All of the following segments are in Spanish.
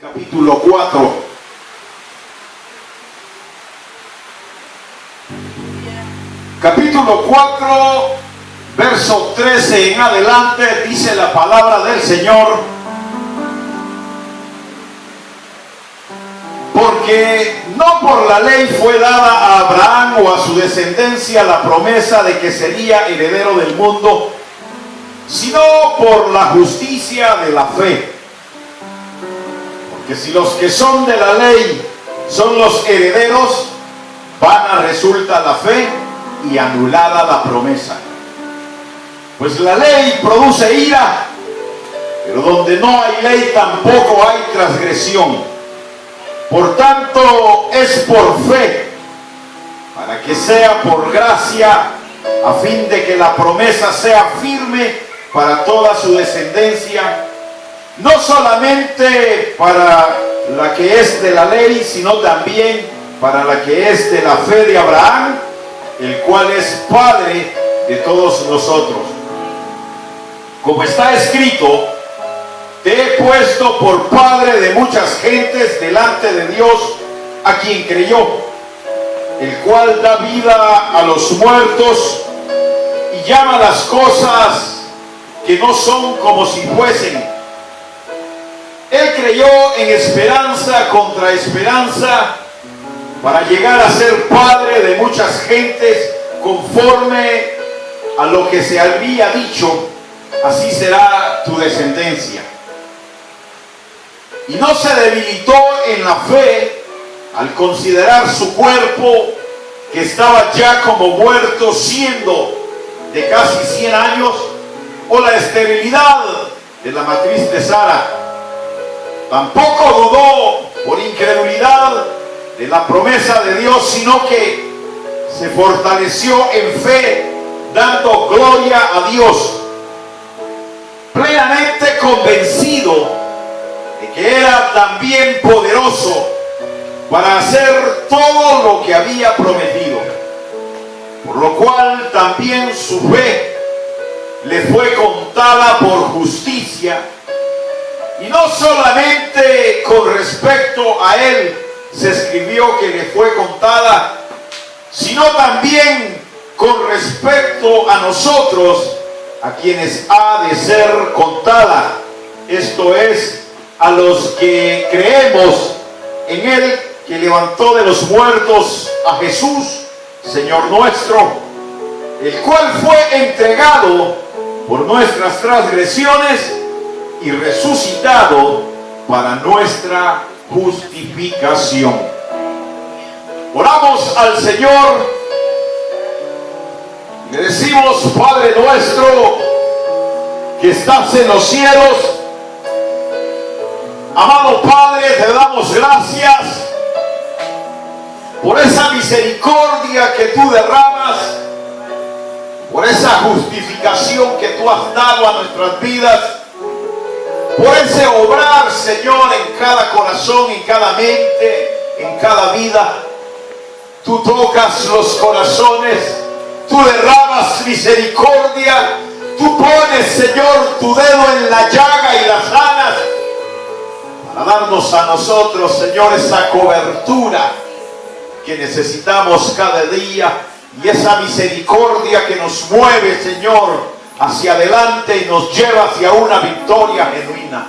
capítulo 4. Capítulo 4, verso 13 en adelante, dice la palabra del Señor: porque no por la ley fue dada a Abraham o a su descendencia la promesa de que sería heredero del mundo, sino por la justicia de la fe. Porque si los que son de la ley son los herederos, vana resulta la fe y anulada la promesa. Pues la ley produce ira, pero donde no hay ley tampoco hay transgresión. Por tanto, es por fe, para que sea por gracia, a fin de que la promesa sea firme para toda su descendencia, no solamente para la que es de la ley, sino también para la que es de la fe de Abraham, el cual es Padre de todos nosotros. Como está escrito: te he puesto por padre de muchas gentes delante de Dios, a quien creyó, el cual da vida a los muertos y llama las cosas que no son como si fuesen. Él creyó en esperanza contra esperanza, para llegar a ser padre de muchas gentes, conforme a lo que se había dicho: así será tu descendencia. Y no se debilitó en la fe al considerar su cuerpo, que estaba ya como muerto, siendo de casi 100 años, o la esterilidad de la matriz de Sara. Tampoco dudó por incredulidad de la promesa de Dios, sino que se fortaleció en fe, dando gloria a Dios, plenamente convencido de que era también poderoso para hacer todo lo que había prometido. Por lo cual también su fe le fue contada por justicia. Y no solamente con respecto a él se escribió que le fue contada, sino también con respecto a nosotros, a quienes ha de ser contada. Esto es, a los que creemos en él, que levantó de los muertos a Jesús, Señor nuestro, el cual fue entregado por nuestras transgresiones y resucitado para nuestra justificación. Oramos al Señor y le decimos: Padre nuestro que estás en los cielos, amado Padre, te damos gracias por esa misericordia que tú derramas, por esa justificación que tú has dado a nuestras vidas, por ese obrar, Señor, en cada corazón, en cada mente, en cada vida. Tú tocas los corazones, tú derramas misericordia, tú pones, Señor, tu dedo en la llaga y las sanas, para darnos a nosotros, Señor, esa cobertura que necesitamos cada día, y esa misericordia que nos mueve, Señor, hacia adelante y nos lleva hacia una victoria genuina.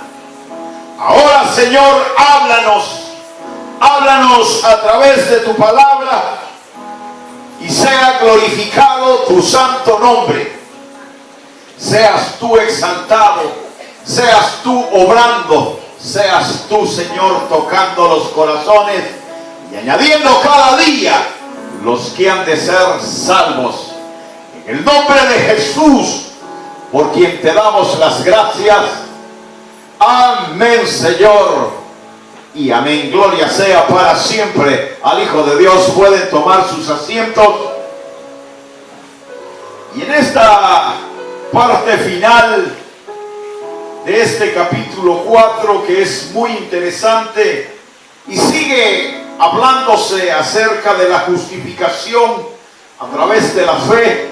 Ahora, Señor, háblanos a través de tu palabra, y sea glorificado tu santo nombre. Seas tú exaltado, seas tú obrando, seas tú, Señor, tocando los corazones y añadiendo cada día los que han de ser salvos. En el nombre de Jesús, por quien te damos las gracias. Amén, Señor, y amén. Gloria sea para siempre al Hijo de Dios. Pueden tomar sus asientos. Y en esta parte final de este capítulo 4, que es muy interesante y sigue hablándose acerca de la justificación a través de la fe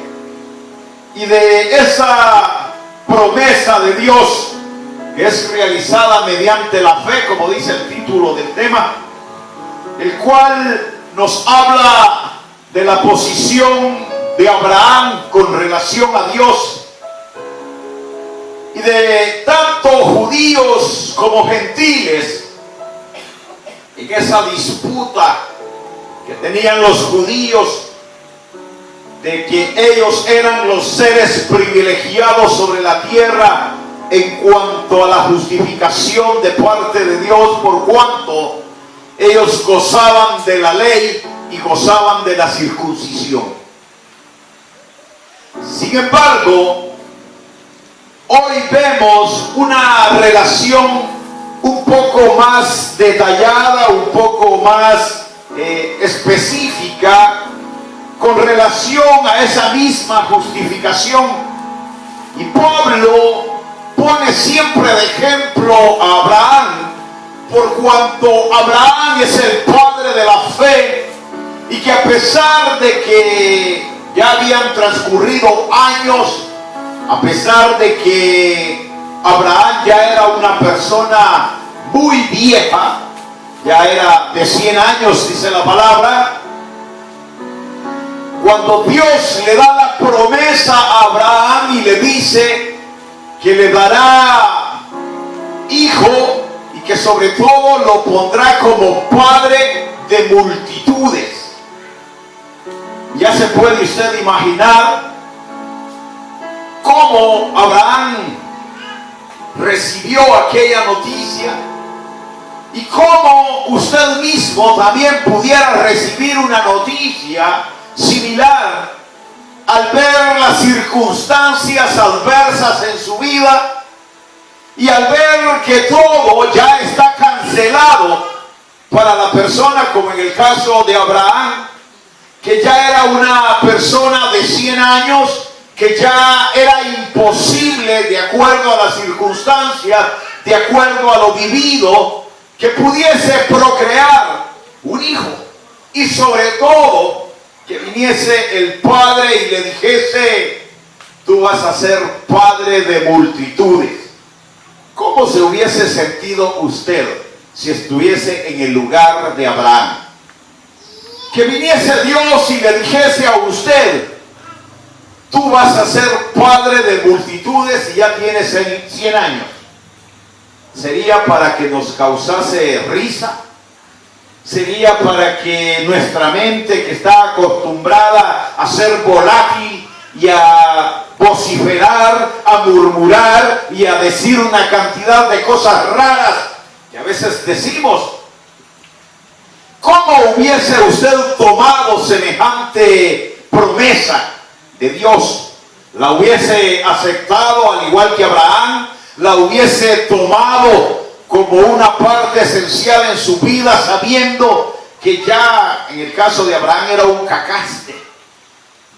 y de esa promesa de Dios que es realizada mediante la fe, como dice el título del tema, el cual nos habla de la posición de Abraham con relación a Dios, y de tanto judíos como gentiles, en esa disputa que tenían los judíos de que ellos eran los seres privilegiados sobre la tierra en cuanto a la justificación de parte de Dios, por cuanto ellos gozaban de la ley y gozaban de la circuncisión. Sin embargo, hoy vemos una relación un poco más detallada, un poco más específica con relación a esa misma justificación. Y Pablo pone siempre de ejemplo a Abraham, por cuanto Abraham es el padre de la fe, y que a pesar de que ya habían transcurrido años, a pesar de que Abraham ya era una persona muy vieja, ya era de 100 años, dice la palabra, cuando Dios le da la promesa a Abraham y le dice que le dará hijo y que sobre todo lo pondrá como padre de multitudes, ya se puede usted imaginar cómo Abraham recibió aquella noticia y cómo usted mismo también pudiera recibir una noticia similar al ver las circunstancias adversas en su vida y al ver que todo ya está cancelado para la persona, como en el caso de Abraham, que ya era una persona de 100 años, que ya era imposible, de acuerdo a las circunstancias, de acuerdo a lo vivido, que pudiese procrear un hijo, y sobre todo que viniese el padre y le dijese: tú vas a ser padre de multitudes. ¿Cómo se hubiese sentido usted si estuviese en el lugar de Abraham? Que viniese Dios y le dijese a usted: tú vas a ser padre de multitudes y ya tienes 100 años. ¿Sería para que nos causase risa? ¿Sería para que nuestra mente, que está acostumbrada a ser volátil y a vociferar, a murmurar y a decir una cantidad de cosas raras que a veces decimos, cómo hubiese usted tomado semejante promesa de Dios? ¿La hubiese aceptado al igual que Abraham? ¿La hubiese tomado como una parte esencial en su vida, sabiendo que ya en el caso de Abraham era un cacaste?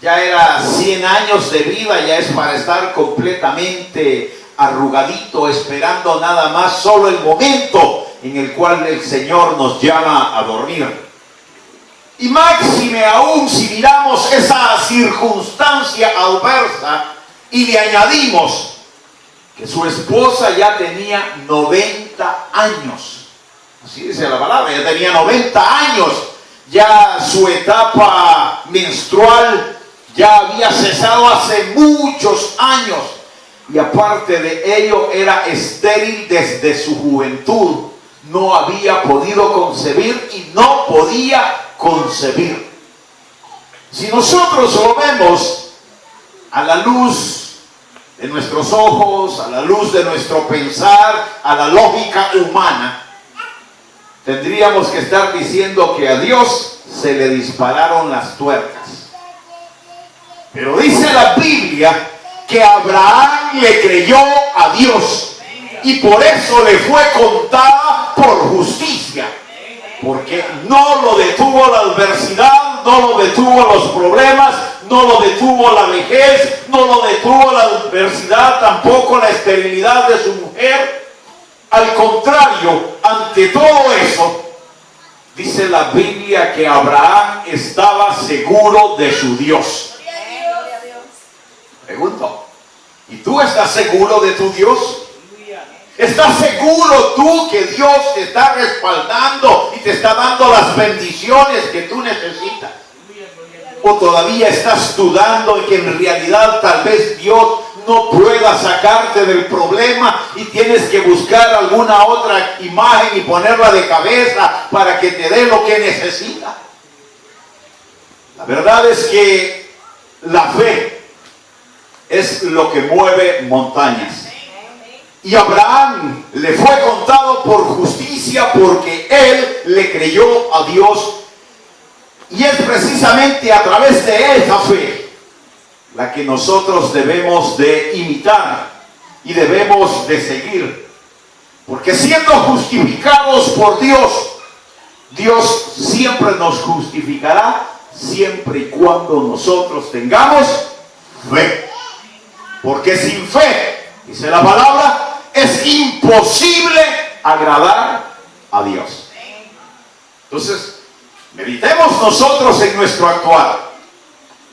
Ya era 100 años de vida, ya es para estar completamente arrugadito, esperando nada más solo el momento en el cual el Señor nos llama a dormir. Y máxime aún si miramos esa circunstancia adversa y le añadimos que su esposa ya tenía 90 años. Así dice la palabra, ya tenía 90 años. Ya su etapa menstrual ya había cesado hace muchos años. Y aparte de ello, era estéril desde su juventud. No había podido concebir y no podía concebir. Si nosotros lo vemos a la luz de nuestros ojos, a la luz de nuestro pensar, a la lógica humana, tendríamos que estar diciendo que a Dios se le dispararon las tuercas. Pero dice la Biblia que Abraham le creyó a Dios y por eso le fue contada por justicia, porque no lo detuvo la adversidad, no lo detuvo los problemas, no lo detuvo la vejez, no lo detuvo la adversidad, tampoco la esterilidad de su mujer. Al contrario, ante todo eso, dice la Biblia que Abraham estaba seguro de su Dios. Pregunto, ¿y tú estás seguro de tu Dios? ¿Estás seguro tú que Dios te está respaldando y te está dando las bendiciones que tú necesitas? ¿O todavía estás dudando en que en realidad tal vez Dios no pueda sacarte del problema y tienes que buscar alguna otra imagen y ponerla de cabeza para que te dé lo que necesitas? La verdad es que la fe es lo que mueve montañas. Y Abraham le fue contado por justicia porque él le creyó a Dios. Y es precisamente a través de esa fe la que nosotros debemos de imitar y debemos de seguir. Porque siendo justificados por Dios, Dios siempre nos justificará siempre y cuando nosotros tengamos fe. Porque sin fe, dice la palabra, es imposible agradar a Dios. Entonces, meditemos nosotros en nuestro actuar.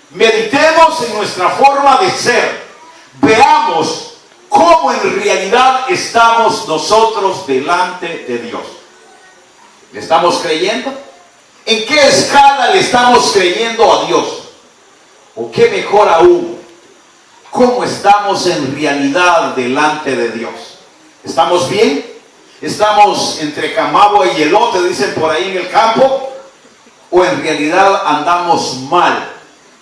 Meditemos en nuestra forma de ser. Veamos cómo en realidad estamos nosotros delante de Dios. ¿Le estamos creyendo? ¿En qué escala le estamos creyendo a Dios? O qué mejor aún, ¿cómo estamos en realidad delante de Dios? ¿Estamos bien? ¿Estamos entre camagua y elote, dicen por ahí en el campo? ¿O en realidad andamos mal,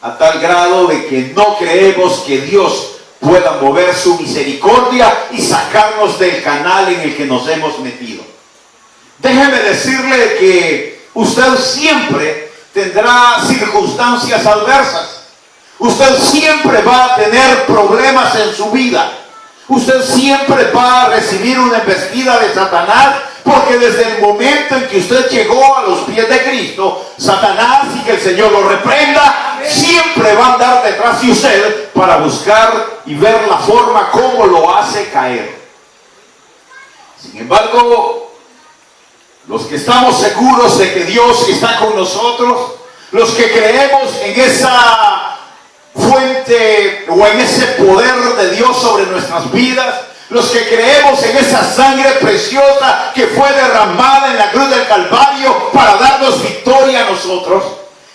a tal grado de que no creemos que Dios pueda mover su misericordia y sacarnos del canal en el que nos hemos metido? Déjeme decirle que usted siempre tendrá circunstancias adversas. Usted siempre va a tener problemas en su vida. Usted siempre va a recibir una embestida de Satanás, porque desde el momento en que usted llegó a los pies de Cristo, Satanás, y que el Señor lo reprenda, siempre va a andar detrás de usted para buscar y ver la forma como lo hace caer. Sin embargo, los que estamos seguros de que Dios está con nosotros, los que creemos en esa fuente o en ese poder de Dios sobre nuestras vidas, los que creemos en esa sangre preciosa que fue derramada en la cruz del Calvario para darnos victoria a nosotros,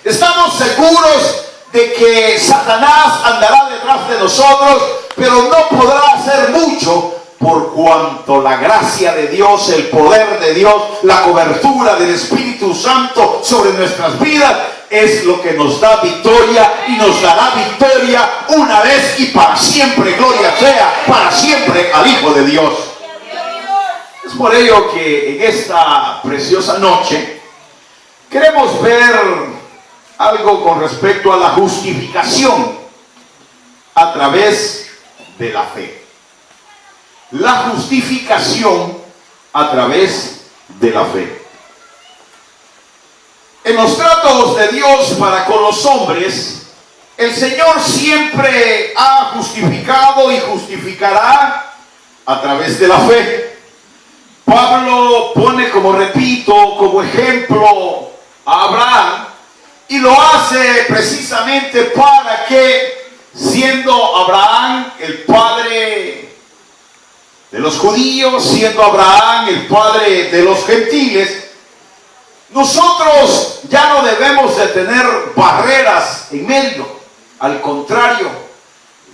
estamos seguros de que Satanás andará detrás de nosotros, pero no podrá hacer mucho, por cuanto la gracia de Dios, el poder de Dios, la cobertura del Espíritu Santo sobre nuestras vidas es lo que nos da victoria y nos dará victoria una vez y para siempre. Gloria sea para siempre al Hijo de Dios. Es por ello que en esta preciosa noche queremos ver algo con respecto a la justificación a través de la fe. La justificación a través de la fe. En los tratos de Dios para con los hombres, el Señor siempre ha justificado y justificará a través de la fe. Pablo pone, como repito, como ejemplo a Abraham, y lo hace precisamente para que, siendo Abraham el padre de los judíos, siendo Abraham el padre de los gentiles, nosotros ya no debemos de tener barreras en medio. Al contrario,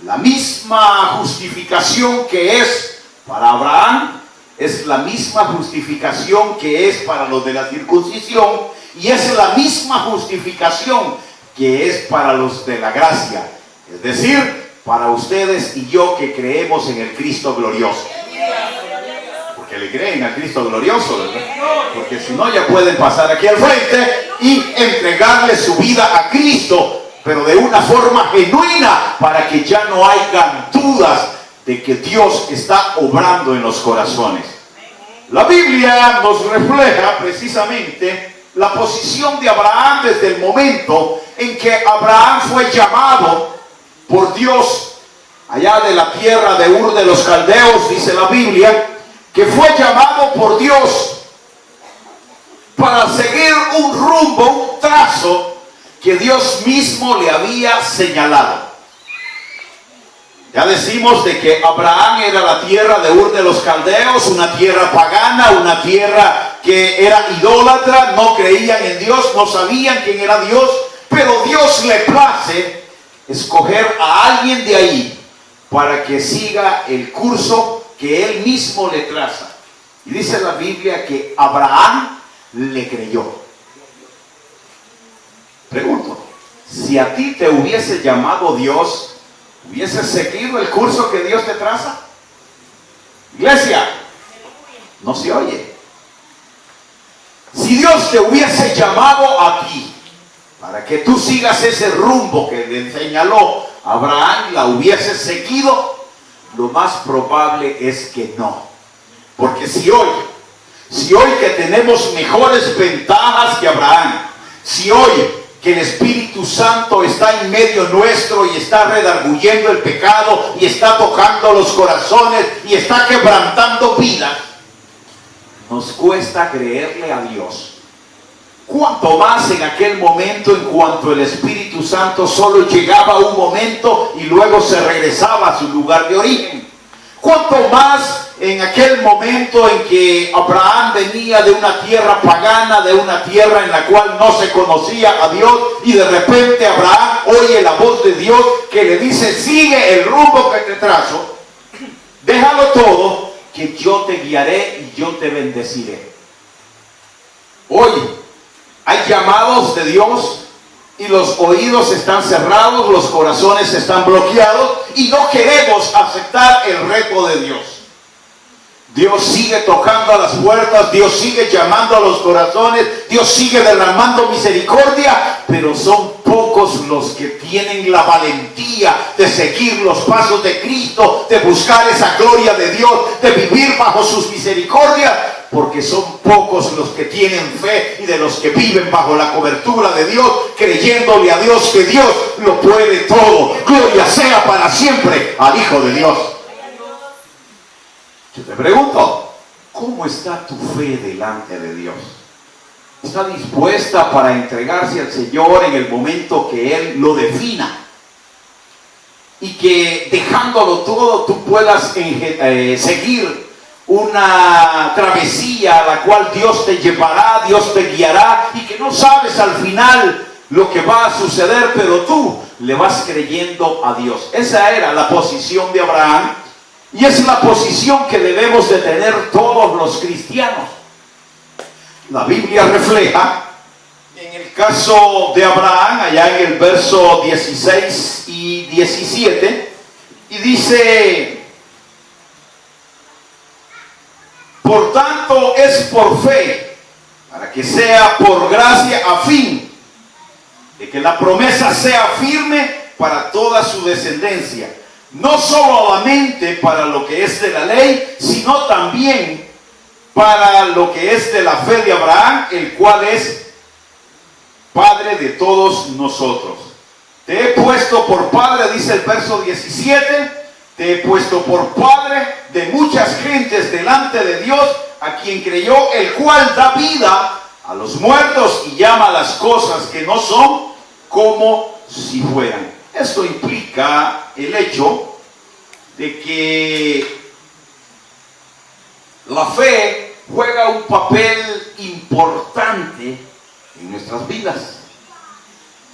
la misma justificación que es para Abraham es la misma justificación que es para los de la circuncisión, y es la misma justificación que es para los de la gracia, es decir, para ustedes y yo que creemos en el Cristo glorioso. Porque le creen al Cristo glorioso, ¿verdad? Porque si no, ya pueden pasar aquí al frente y entregarle su vida a Cristo, pero de una forma genuina, para que ya no haya dudas de que Dios está obrando en los corazones. La Biblia nos refleja precisamente la posición de Abraham desde el momento en que Abraham fue llamado por Dios allá de la tierra de Ur de los Caldeos. Dice la Biblia que fue llamado por Dios para seguir un rumbo, un trazo que Dios mismo le había señalado. Ya decimos de que Abraham era la tierra de Ur de los Caldeos, una tierra pagana, una tierra que era idólatra, no creían en Dios, no sabían quién era Dios, pero Dios le place escoger a alguien de ahí para que siga el curso que él mismo le traza. Y dice la Biblia que Abraham le creyó. Pregunto, si a ti te hubiese llamado Dios, ¿hubieses seguido el curso que Dios te traza? Iglesia, no se oye. Si Dios te hubiese llamado a ti para que tú sigas ese rumbo que le señaló Abraham, ¿la hubieses seguido? Lo más probable es que no. Porque si hoy que tenemos mejores ventajas que Abraham, si hoy que el Espíritu Santo está en medio nuestro y está redarguyendo el pecado y está tocando los corazones y está quebrantando vidas, nos cuesta creerle a Dios. Cuanto más en aquel momento, en cuanto el Espíritu Santo solo llegaba un momento y luego se regresaba a su lugar de origen. Cuanto más en aquel momento en que Abraham venía de una tierra pagana, de una tierra en la cual no se conocía a Dios, y de repente Abraham oye la voz de Dios que le dice: sigue el rumbo que te trazo, déjalo todo, que yo te guiaré y yo te bendeciré. Hoy hay llamados de Dios y los oídos están cerrados, los corazones están bloqueados y no queremos aceptar el reto de Dios. Dios sigue tocando a las puertas, Dios sigue llamando a los corazones, Dios sigue derramando misericordia, pero son pocos los que tienen la valentía de seguir los pasos de Cristo, de buscar esa gloria de Dios, de vivir bajo sus misericordias, porque son pocos los que tienen fe y de los que viven bajo la cobertura de Dios, creyéndole a Dios que Dios lo puede todo. Gloria sea para siempre al Hijo de Dios. Yo te pregunto, ¿cómo está tu fe delante de Dios? ¿Está dispuesta para entregarse al Señor en el momento que Él lo defina? Y que dejándolo todo tú puedas seguir una travesía a la cual Dios te llevará, Dios te guiará, y que no sabes al final lo que va a suceder, pero tú le vas creyendo a Dios. Esa era la posición de Abraham. Y es la posición que debemos de tener todos los cristianos. La Biblia refleja, en el caso de Abraham, allá en el verso 16 y 17, y dice: por tanto es por fe, para que sea por gracia, a fin de que la promesa sea firme para toda su descendencia. No solamente para lo que es de la ley, sino también para lo que es de la fe de Abraham, el cual es Padre de todos nosotros. Te he puesto por padre, dice el verso 17, te he puesto por padre de muchas gentes delante de Dios, a quien creyó, el cual da vida a los muertos y llama a las cosas que no son como si fueran. Esto implica el hecho de que la fe juega un papel importante en nuestras vidas.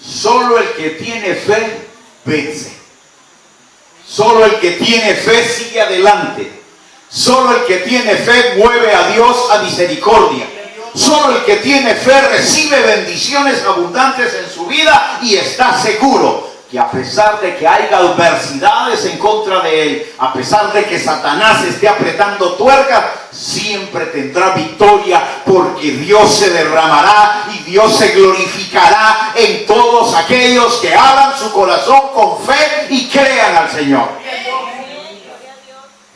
Solo el que tiene fe vence. Solo el que tiene fe sigue adelante. Solo el que tiene fe mueve a Dios a misericordia. Solo el que tiene fe recibe bendiciones abundantes en su vida y está seguro que a pesar de que haya adversidades en contra de él, a pesar de que Satanás esté apretando tuercas, siempre tendrá victoria, porque Dios se derramará y Dios se glorificará en todos aquellos que abran su corazón con fe y crean al Señor.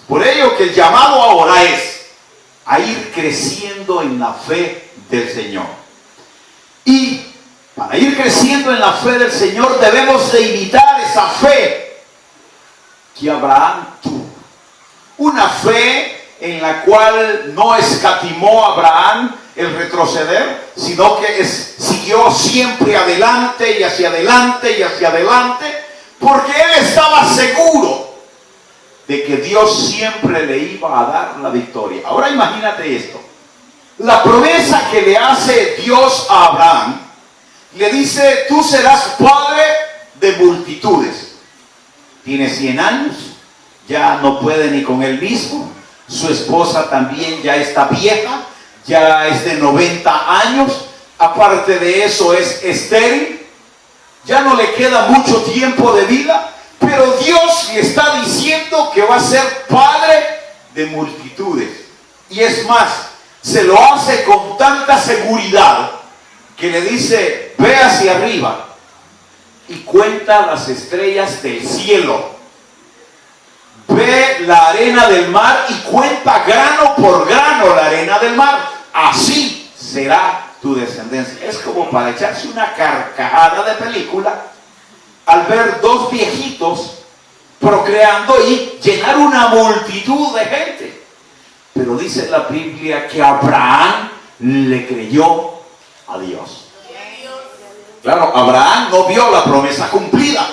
Por ello que el llamado ahora es a ir creciendo en la fe del Señor. Y para ir creciendo en la fe del Señor debemos de imitar esa fe que Abraham tuvo. Una fe en la cual no escatimó Abraham el retroceder, sino que siguió siempre adelante y hacia adelante y hacia adelante, porque él estaba seguro de que Dios siempre le iba a dar la victoria. Ahora imagínate esto. La promesa que le hace Dios a Abraham, le dice, tú serás padre de multitudes. Tiene 100 años, ya no puede ni con él mismo. Su esposa también ya está vieja, ya es de 90 años. Aparte de eso es estéril, ya no le queda mucho tiempo de vida. Pero Dios le está diciendo que va a ser padre de multitudes. Y es más, se lo hace con tanta seguridad que le dice, ve hacia arriba y cuenta las estrellas del cielo. Ve la arena del mar y cuenta grano por grano la arena del mar. Así será tu descendencia. Es como para echarse una carcajada de película al ver dos viejitos procreando y llenar una multitud de gente. Pero dice la Biblia que Abraham le creyó a Dios. Claro, Abraham no vio la promesa cumplida,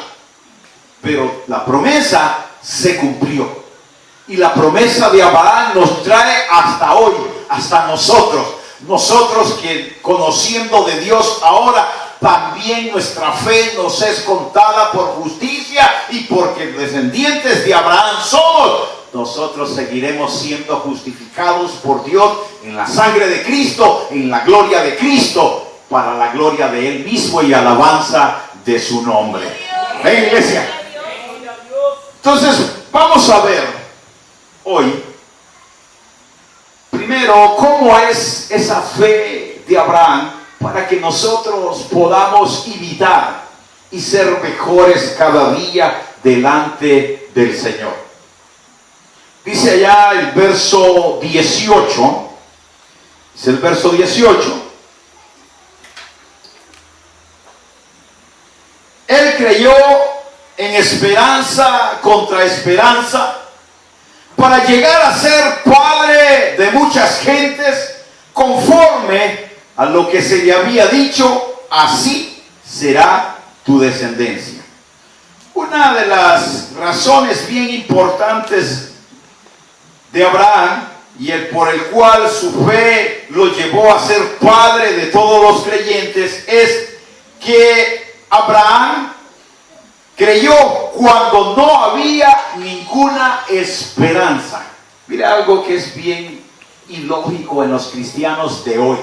pero la promesa se cumplió. Y la promesa de Abraham nos trae hasta hoy, hasta nosotros. Nosotros que conociendo de Dios ahora, también nuestra fe nos es contada por justicia, y porque descendientes de Abraham somos, nosotros seguiremos siendo justificados por Dios en la sangre de Cristo, en la gloria de Cristo, para la gloria de Él mismo y alabanza de su nombre. Ven, iglesia. Entonces, vamos a ver hoy, primero, cómo es esa fe de Abraham, para que nosotros podamos imitar y ser mejores cada día delante del Señor. Dice allá el verso 18, es el verso 18. Él creyó en esperanza contra esperanza, para llegar a ser padre de muchas gentes, conforme a lo que se le había dicho, así será tu descendencia. Una de las razones bien importantes de Abraham, y el por el cual su fe lo llevó a ser padre de todos los creyentes, es que Abraham creyó cuando no había ninguna esperanza. Mira algo que es bien ilógico en los cristianos de hoy.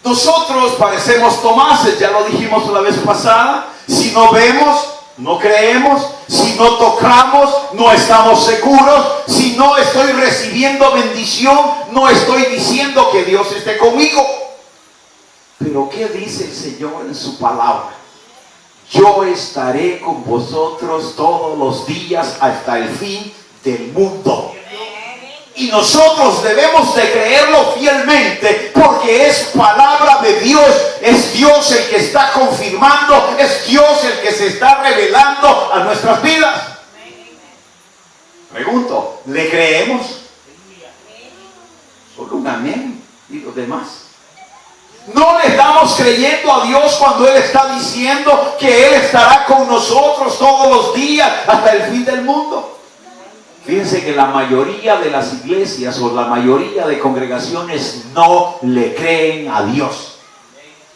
Nosotros parecemos Tomases, ya lo dijimos la vez pasada. Si no vemos, no creemos. Si no tocamos, no estamos seguros. Si no estoy recibiendo bendición, no estoy diciendo que Dios esté conmigo. Pero ¿qué dice el Señor en su palabra? Yo estaré con vosotros todos los días hasta el fin del mundo. Y nosotros debemos de creerlo fielmente, porque es palabra de Dios. Es Dios el que está confirmando, es Dios el que se está revelando a nuestras vidas. Pregunto, ¿le creemos? Solo un amén y los demás. No le estamos creyendo a Dios cuando Él está diciendo que Él estará con nosotros todos los días hasta el fin del mundo. Fíjense que la mayoría de las iglesias o la mayoría de congregaciones no le creen a Dios.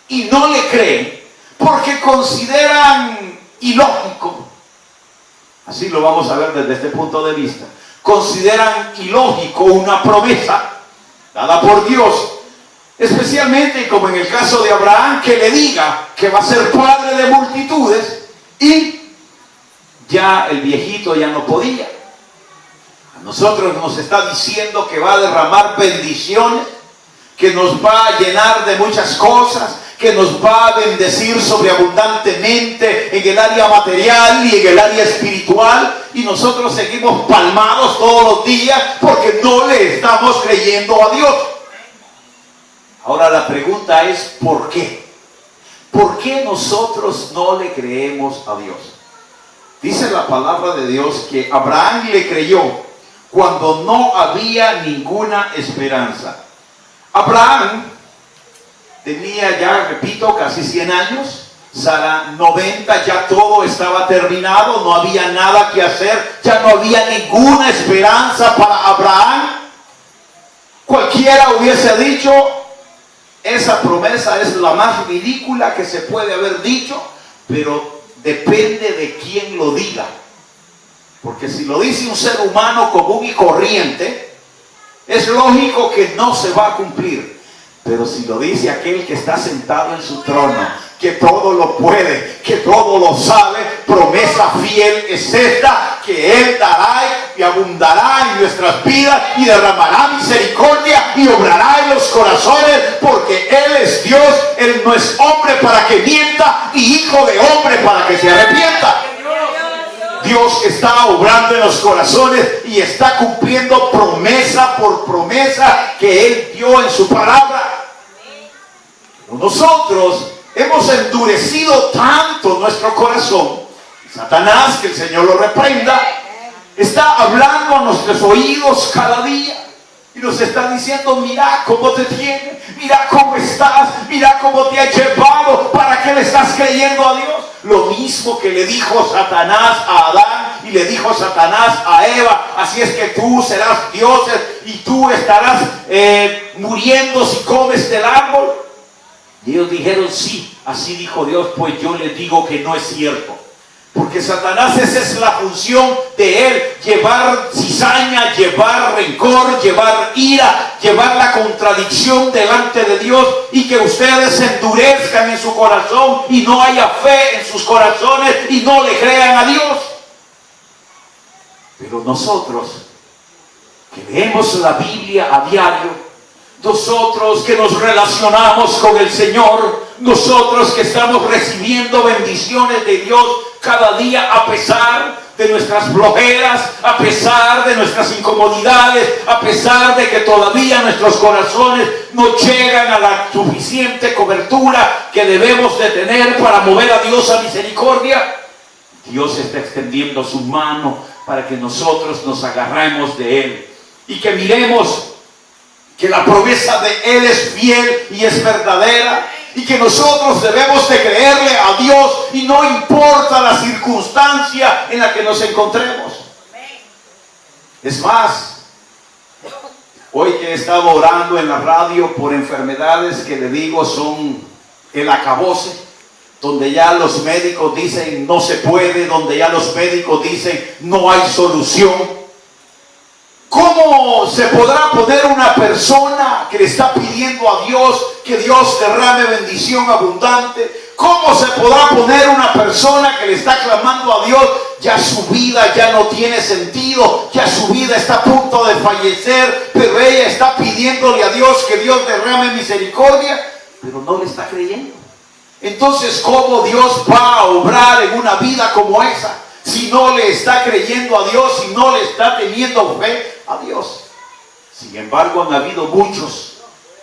Y no le creen porque consideran ilógico. Así lo vamos a ver desde este punto de vista. Consideran ilógico una promesa dada por Dios, especialmente como en el caso de Abraham, que le diga que va a ser padre de multitudes, y ya el viejito ya no podía. A nosotros nos está diciendo que va a derramar bendiciones, que nos va a llenar de muchas cosas, que nos va a bendecir sobreabundantemente en el área material y en el área espiritual, y nosotros seguimos palmados todos los días porque no le estamos creyendo a Dios. Ahora la pregunta es, ¿por qué? ¿Por qué nosotros no le creemos a Dios? Dice la palabra de Dios que Abraham le creyó cuando no había ninguna esperanza. Abraham tenía ya, repito, casi 100 años. Sara 90, ya todo estaba terminado, no había nada que hacer, ya no había ninguna esperanza para Abraham. Cualquiera hubiese dicho, esa promesa es la más ridícula que se puede haber dicho, pero depende de quién lo diga. Porque si lo dice un ser humano común y corriente, es lógico que no se va a cumplir. Pero si lo dice aquel que está sentado en su trono, que todo lo puede, que todo lo sabe, promesa fiel es esta, que Él dará y abundará en nuestras vidas y derramará misericordia y obrará en los corazones, porque Él es Dios, Él no es hombre para que mienta, y hijo de hombre para que se arrepienta. Dios está obrando en los corazones y está cumpliendo promesa por promesa que Él dio en su palabra. Nosotros hemos endurecido tanto nuestro corazón. Satanás, que el Señor lo reprenda, está hablando a nuestros oídos cada día y nos está diciendo: mira cómo te tiene, mira cómo estás, mira cómo te ha llevado, ¿para qué le estás creyendo a Dios? Lo mismo que le dijo Satanás a Adán y le dijo Satanás a Eva: así es que tú serás dioses y tú estarás muriendo si comes del árbol. Y ellos dijeron: sí, así dijo Dios. Pues yo les digo que no es cierto. Porque Satanás, esa es la función de él: llevar cizaña, llevar rencor, llevar ira, llevar la contradicción delante de Dios, y que ustedes se endurezcan en su corazón y no haya fe en sus corazones y no le crean a Dios. Pero nosotros, que leemos la Biblia a diario, nosotros que nos relacionamos con el Señor, nosotros que estamos recibiendo bendiciones de Dios cada día, a pesar de nuestras flojeras, a pesar de nuestras incomodidades, a pesar de que todavía nuestros corazones no llegan a la suficiente cobertura que debemos de tener para mover a Dios a misericordia, Dios está extendiendo su mano para que nosotros nos agarremos de Él y que miremos que la promesa de Él es fiel y es verdadera, y que nosotros debemos de creerle a Dios y no importa la circunstancia en la que nos encontremos. Es más, hoy que he estado orando en la radio por enfermedades que le digo son el acabose, donde ya los médicos dicen no se puede, donde ya los médicos dicen no hay solución. ¿Cómo se podrá poner una persona que le está pidiendo a Dios que Dios derrame bendición abundante? ¿Cómo se podrá poner una persona que le está clamando a Dios? Ya su vida ya no tiene sentido, ya su vida está a punto de fallecer, pero ella está pidiéndole a Dios que Dios derrame misericordia, pero no le está creyendo. Entonces, ¿cómo Dios va a obrar en una vida como esa? Si no le está creyendo a Dios, si no le está teniendo fe a Dios. Sin embargo, han habido muchos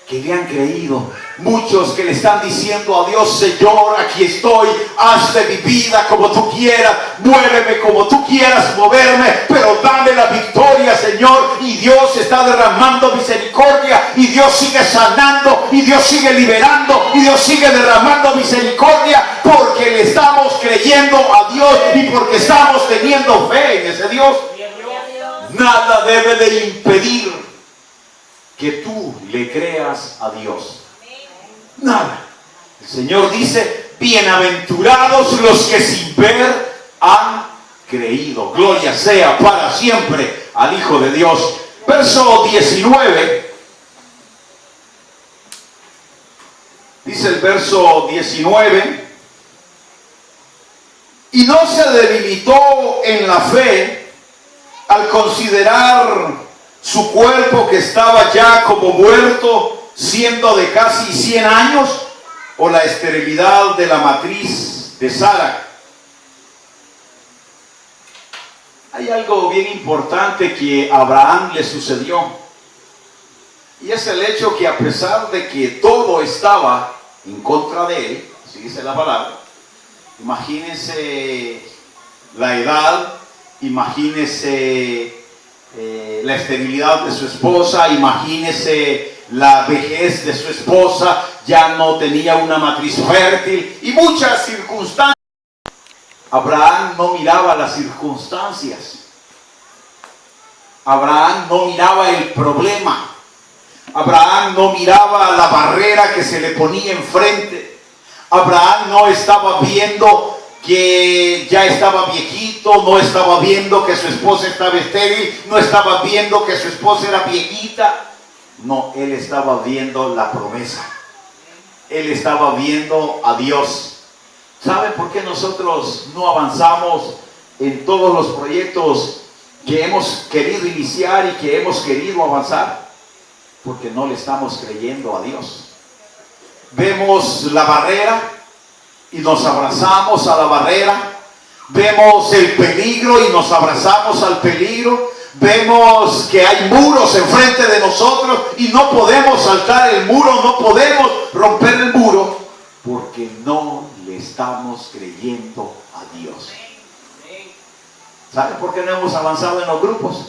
que le han creído, muchos que le están diciendo a Dios: Señor, aquí estoy, haz de mi vida como tú quieras, muéveme como tú quieras moverme, pero dame la victoria, Señor. Y Dios está derramando misericordia, y Dios sigue sanando, y Dios sigue liberando, y Dios sigue derramando misericordia, porque le estamos creyendo a Dios y porque estamos teniendo fe en ese Dios. Nada debe de impedir que tú le creas a Dios. Nada. El Señor dice: bienaventurados los que sin ver han creído. Gloria sea para siempre al Hijo de Dios. Verso 19. Dice el verso 19: y no se debilitó en la fe al considerar su cuerpo, que estaba ya como muerto, siendo de casi 100 años, o la esterilidad de la matriz de Sara. Hay algo bien importante que a Abraham le sucedió, y es el hecho que, a pesar de que todo estaba en contra de él, así dice la palabra, imagínense la edad, imagínese la esterilidad de su esposa, imagínese la vejez de su esposa, ya no tenía una matriz fértil y muchas circunstancias. Abraham no miraba las circunstancias. Abraham no miraba el problema. Abraham no miraba la barrera que se le ponía enfrente. Abraham no estaba viendo que ya estaba viejito, no estaba viendo que su esposa estaba estéril, no estaba viendo que su esposa era viejita. No, él estaba viendo la promesa. Él estaba viendo a Dios. ¿Saben por qué nosotros no avanzamos en todos los proyectos que hemos querido iniciar y que hemos querido avanzar? Porque no le estamos creyendo a Dios. Vemos la barrera y nos abrazamos a la barrera. Vemos el peligro y nos abrazamos al peligro. Vemos que hay muros enfrente de nosotros y no podemos saltar el muro, no podemos romper el muro, porque no le estamos creyendo a Dios. ¿Saben por qué no hemos avanzado en los grupos?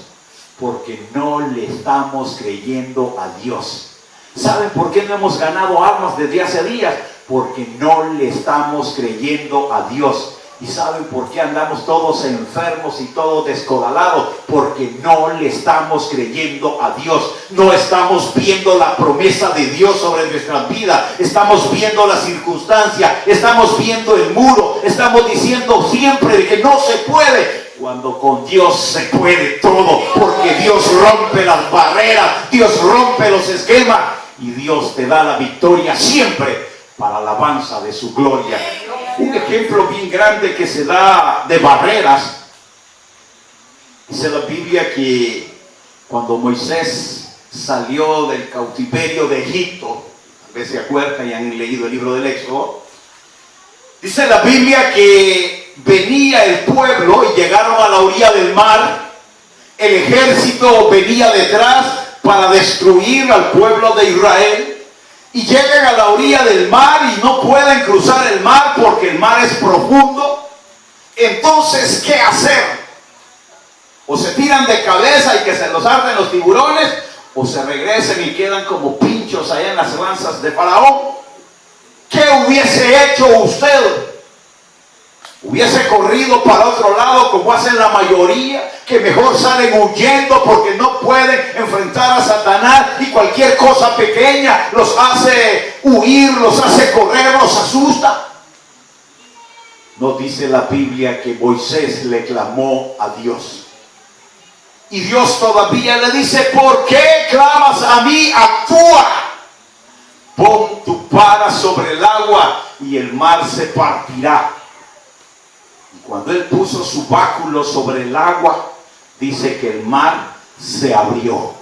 Porque no le estamos creyendo a Dios. ¿Saben por qué no hemos ganado almas desde hace días? Porque no le estamos creyendo a Dios. ¿Y saben por qué andamos todos enfermos y todos descodalados? Porque no le estamos creyendo a Dios. No estamos viendo la promesa de Dios sobre nuestras vidas. Estamos viendo la circunstancia. Estamos viendo el muro. Estamos diciendo siempre que no se puede. Cuando con Dios se puede todo. Porque Dios rompe las barreras. Dios rompe los esquemas. Y Dios te da la victoria siempre para la alabanza de su gloria. Un ejemplo bien grande que se da de barreras, dice la Biblia que cuando Moisés salió del cautiverio de Egipto, tal vez se acuerdan y han leído el libro del Éxodo, dice la Biblia que venía el pueblo y llegaron a la orilla del mar. El ejército venía detrás para destruir al pueblo de Israel. Y llegan a la orilla del mar y no pueden cruzar el mar porque el mar es profundo. Entonces, ¿qué hacer? O se tiran de cabeza y que se los arden los tiburones, o se regresan y quedan como pinchos allá en las lanzas de Faraón. ¿Qué hubiese hecho usted? ¿Hubiese corrido para otro lado como hacen la mayoría? Que mejor salen huyendo porque no pueden enfrentar a Satanás y cualquier cosa pequeña los hace huir, los hace correr, los asusta. Nos dice la Biblia que Moisés le clamó a Dios. Y Dios todavía le dice: ¿por qué clamas a mí? Actúa. Pon tu vara sobre el agua y el mar se partirá. Y cuando él puso su báculo sobre el agua, dice que el mar se abrió.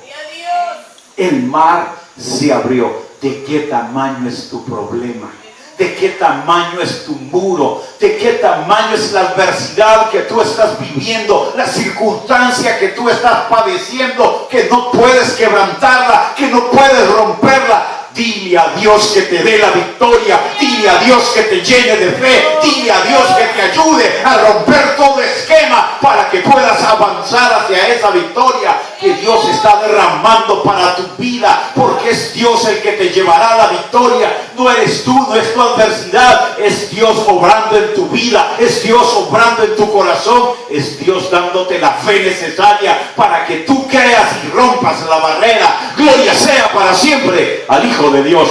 El mar se abrió. ¿De qué tamaño es tu problema? ¿De qué tamaño es tu muro? ¿De qué tamaño es la adversidad que tú estás viviendo? La circunstancia que tú estás padeciendo, que no puedes quebrantarla, que no puedes romperla. Dile a Dios que te dé la victoria. Dile a Dios que te llene de fe. Dile a Dios que te ayude a romper todo esquema para que puedas avanzar hacia esa victoria que Dios está derramando para tu vida. Porque es Dios el que te llevará a la victoria. No eres tú, no es tu adversidad. Es Dios obrando en tu vida. Es Dios obrando en tu corazón. Es Dios dándote la fe necesaria para que tú creas y rompas la barrera. Gloria sea para siempre al Hijo de Dios.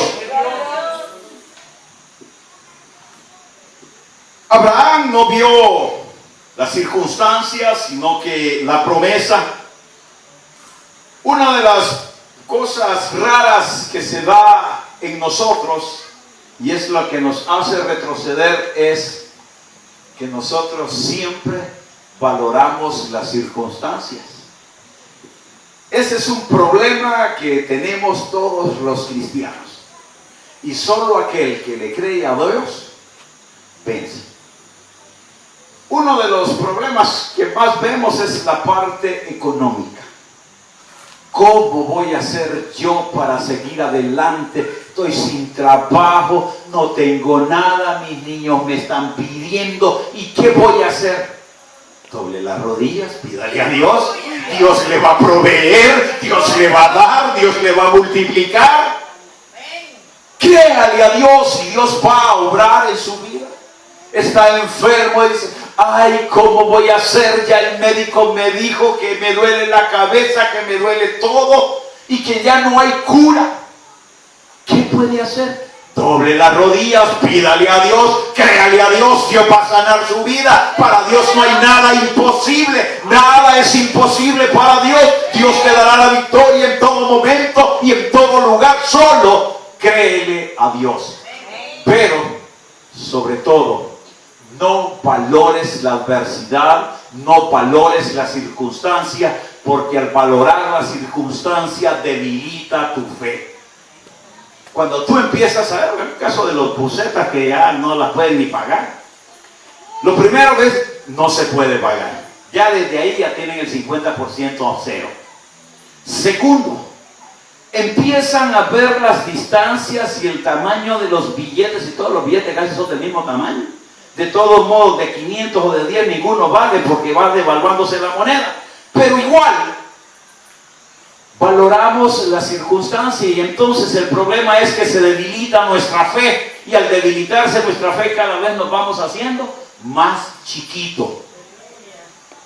Abraham no vio las circunstancias, sino que la promesa. Una de las cosas raras que se da en nosotros, y es lo que nos hace retroceder, es que nosotros siempre valoramos las circunstancias. Ese es un problema que tenemos todos los cristianos. Y solo aquel que le cree a Dios vence. Uno de los problemas que más vemos es la parte económica. ¿Cómo voy a hacer yo para seguir adelante? Estoy sin trabajo, no tengo nada, mis niños me están pidiendo. ¿Y qué voy a hacer? Doble las rodillas, pídale a Dios. Dios le va a proveer, Dios le va a dar, Dios le va a multiplicar. Créale a Dios y Dios va a obrar en su vida. Está enfermo y dice, ay, ¿cómo voy a hacer? Ya el médico me dijo que me duele la cabeza, que me duele todo y que ya no hay cura. ¿Qué puede hacer? Doble las rodillas, pídale a Dios, créale a Dios, Dios va a sanar su vida. Para Dios no hay nada imposible, nada es imposible para Dios. Dios te dará la victoria en todo momento y en todo lugar. Solo créele a Dios. Pero, sobre todo, no valores la adversidad, no valores la circunstancia, porque al valorar la circunstancia debilita tu fe. Cuando tú empiezas a ver el caso de los bucetas que ya no las pueden ni pagar, lo primero es, no se puede pagar. Ya desde ahí ya tienen el 50% a cero. Segundo, empiezan a ver las distancias y el tamaño de los billetes, y todos los billetes casi son del mismo tamaño. De todos modos, de 500 o de 10 ninguno vale porque va devaluándose la moneda. Pero igual, valoramos la circunstancia y entonces el problema es que se debilita nuestra fe, y al debilitarse nuestra fe cada vez nos vamos haciendo más chiquito.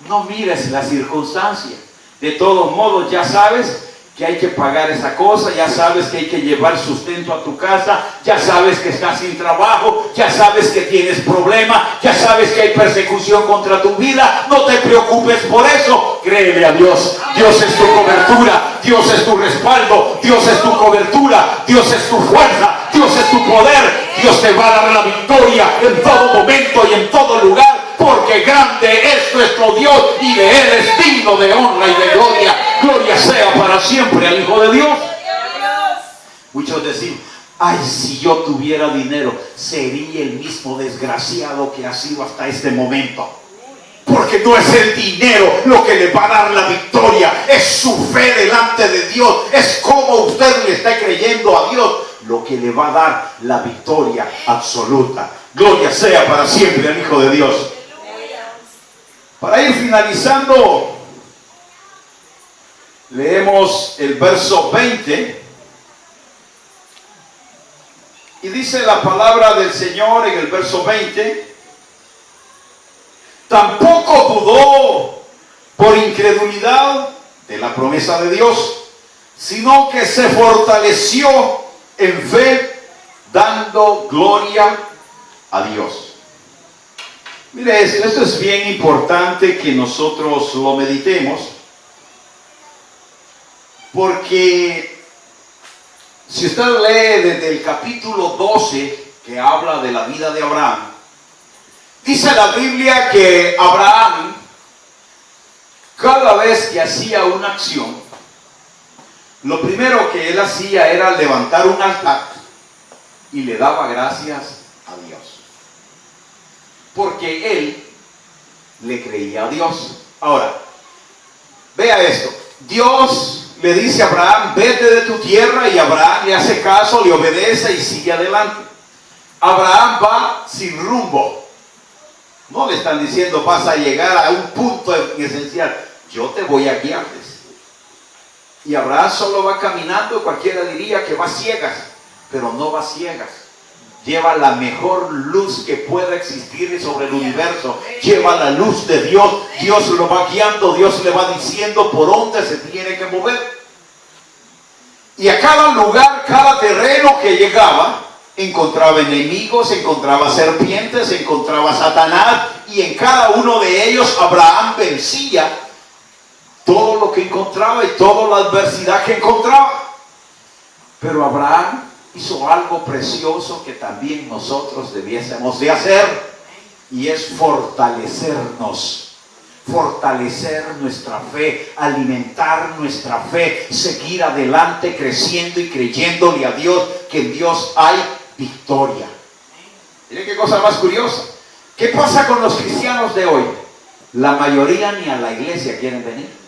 No mires la circunstancia. De todos modos, ya sabes que hay que pagar esa cosa, ya sabes que hay que llevar sustento a tu casa, ya sabes que estás sin trabajo, ya sabes que tienes problemas, ya sabes que hay persecución contra tu vida. No te preocupes por eso, créele a Dios. Dios es tu cobertura, Dios es tu respaldo, Dios es tu cobertura, Dios es tu fuerza, Dios es tu poder. Dios te va a dar la victoria en todo momento y en todo lugar, porque grande es nuestro Dios y de Él es digno de honra y de gloria. Gloria sea para siempre al Hijo de Dios. Muchos decimos, ay, si yo tuviera dinero, sería el mismo desgraciado que ha sido hasta este momento. Porque no es el dinero lo que le va a dar la victoria, es su fe delante de Dios, es como usted le está creyendo a Dios lo que le va a dar la victoria absoluta. Gloria sea para siempre al Hijo de Dios. Para ir finalizando, leemos el verso 20 y dice la palabra del Señor en el verso 20: tampoco dudó por incredulidad de la promesa de Dios, sino que se fortaleció en fe, dando gloria a Dios. Mire, esto es bien importante que nosotros lo meditemos, porque si usted lee desde el capítulo 12, que habla de la vida de Abraham, dice la Biblia que Abraham, cada vez que hacía una acción, lo primero que él hacía era levantar un altar y le daba gracias a Dios, porque él le creía a Dios. Ahora, vea esto. Dios le dice a Abraham, vete de tu tierra, y Abraham le hace caso, le obedece y sigue adelante. Abraham va sin rumbo. No le están diciendo, vas a llegar a un punto esencial, yo te voy a guiar. Y Abraham solo va caminando. Cualquiera diría que va ciegas, pero no va ciegas. Lleva la mejor luz que pueda existir sobre el universo. Lleva la luz de Dios. Dios lo va guiando, Dios le va diciendo por dónde se tiene que mover. Y a cada lugar, cada terreno que llegaba, encontraba enemigos, encontraba serpientes, encontraba Satanás, y en cada uno de ellos Abraham vencía todo lo que encontraba y toda la adversidad que encontraba. Pero Abraham hizo algo precioso que también nosotros debiésemos de hacer, y es fortalecernos, fortalecer nuestra fe, alimentar nuestra fe, seguir adelante creciendo y creyéndole a Dios que en Dios hay victoria. Miren qué cosa más curiosa. ¿Qué pasa con los cristianos de hoy? La mayoría ni a la iglesia quieren venir.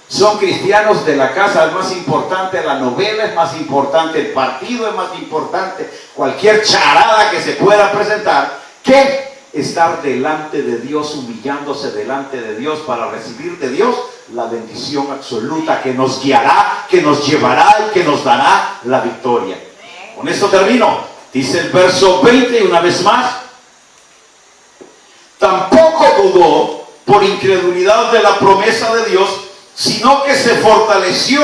Son cristianos de la casa, es más importante la novela, es más importante el partido, es más importante cualquier charada que se pueda presentar, que estar delante de Dios, humillándose delante de Dios para recibir de Dios la bendición absoluta que nos guiará, que nos llevará y que nos dará la victoria. Con esto termino. Dice el verso 20 una vez más: tampoco dudó por incredulidad de la promesa de Dios, sino que se fortaleció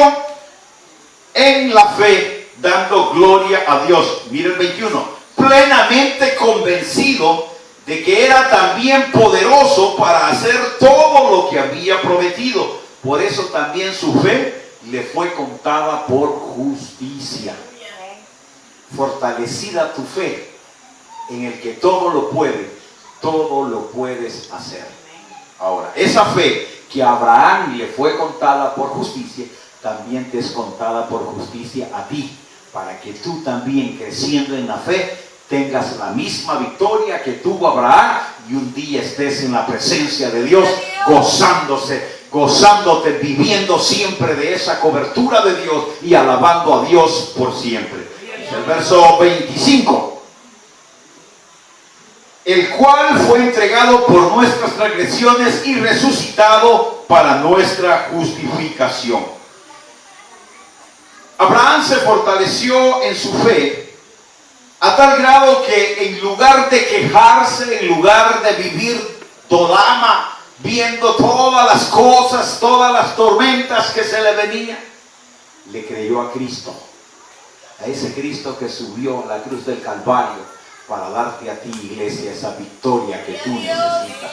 en la fe, dando gloria a Dios. Mira el 21. Plenamente convencido de que era también poderoso para hacer todo lo que había prometido. Por eso también su fe le fue contada por justicia. Fortalecida tu fe en el que todo lo puede, todo lo puedes hacer. Ahora, esa fe que a Abraham le fue contada por justicia, también te es contada por justicia a ti, para que tú también, creciendo en la fe, tengas la misma victoria que tuvo Abraham y un día estés en la presencia de Dios, gozándote, viviendo siempre de esa cobertura de Dios y alabando a Dios por siempre. El verso 25: el cual fue entregado por nuestras transgresiones y resucitado para nuestra justificación. Abraham se fortaleció en su fe a tal grado que en lugar de quejarse, en lugar de vivir dolama, viendo todas las cosas, todas las tormentas que se le venían, le creyó a Cristo, a ese Cristo que subió a la cruz del Calvario para darte a ti, iglesia, esa victoria que tú necesitas.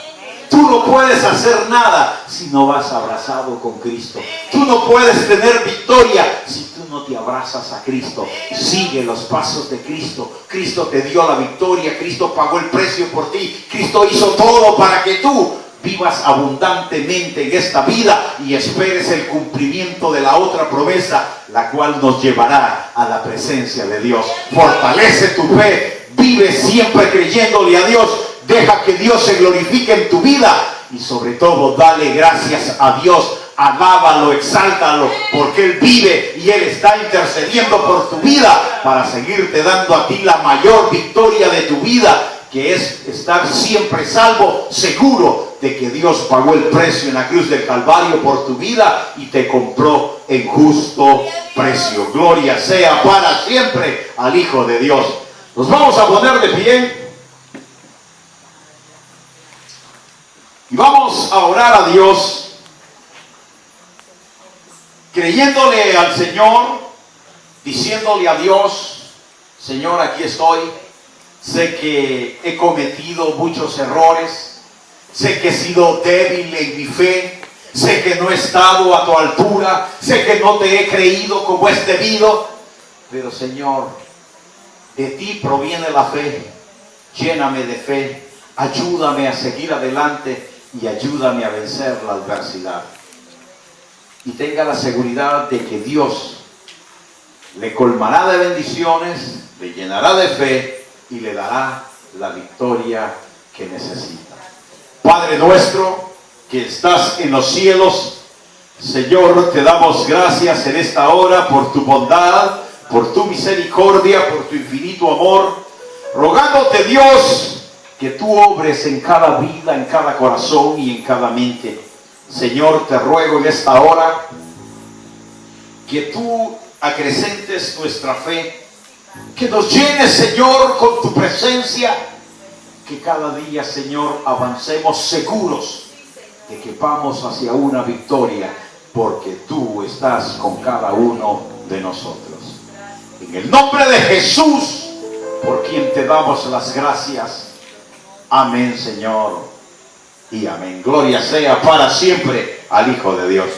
Tú no puedes hacer nada si no vas abrazado con Cristo. Tú no puedes tener victoria si tú no te abrazas a Cristo. Sigue los pasos de Cristo. Cristo te dio la victoria. Cristo pagó el precio por ti. Cristo hizo todo para que tú vivas abundantemente en esta vida y esperes el cumplimiento de la otra promesa, la cual nos llevará a la presencia de Dios. Fortalece tu fe. Vive siempre creyéndole a Dios. Deja que Dios se glorifique en tu vida y sobre todo dale gracias a Dios. Alábalo, exáltalo, porque Él vive y Él está intercediendo por tu vida para seguirte dando a ti la mayor victoria de tu vida, que es estar siempre salvo, seguro de que Dios pagó el precio en la cruz del Calvario por tu vida y te compró en justo precio. Gloria sea para siempre al Hijo de Dios. Nos vamos a poner de pie y vamos a orar a Dios, creyéndole al Señor, diciéndole a Dios: Señor, aquí estoy. Sé que he cometido muchos errores, sé que he sido débil en mi fe, sé que no he estado a tu altura, sé que no te he creído como es debido, pero Señor, de ti proviene la fe. Lléname de fe, ayúdame a seguir adelante y ayúdame a vencer la adversidad. Y tenga la seguridad de que Dios le colmará de bendiciones, le llenará de fe y le dará la victoria que necesita. Padre nuestro que estás en los cielos, Señor, te damos gracias en esta hora por tu bondad, por tu misericordia, por tu infinito amor, rogándote, Dios, que tú obres en cada vida, en cada corazón y en cada mente. Señor, te ruego en esta hora que tú acrecentes nuestra fe, que nos llenes, Señor, con tu presencia, que cada día, Señor, avancemos seguros de que vamos hacia una victoria, porque tú estás con cada uno de nosotros. En el nombre de Jesús, por quien te damos las gracias. Amén, Señor, y amén. Gloria sea para siempre al Hijo de Dios.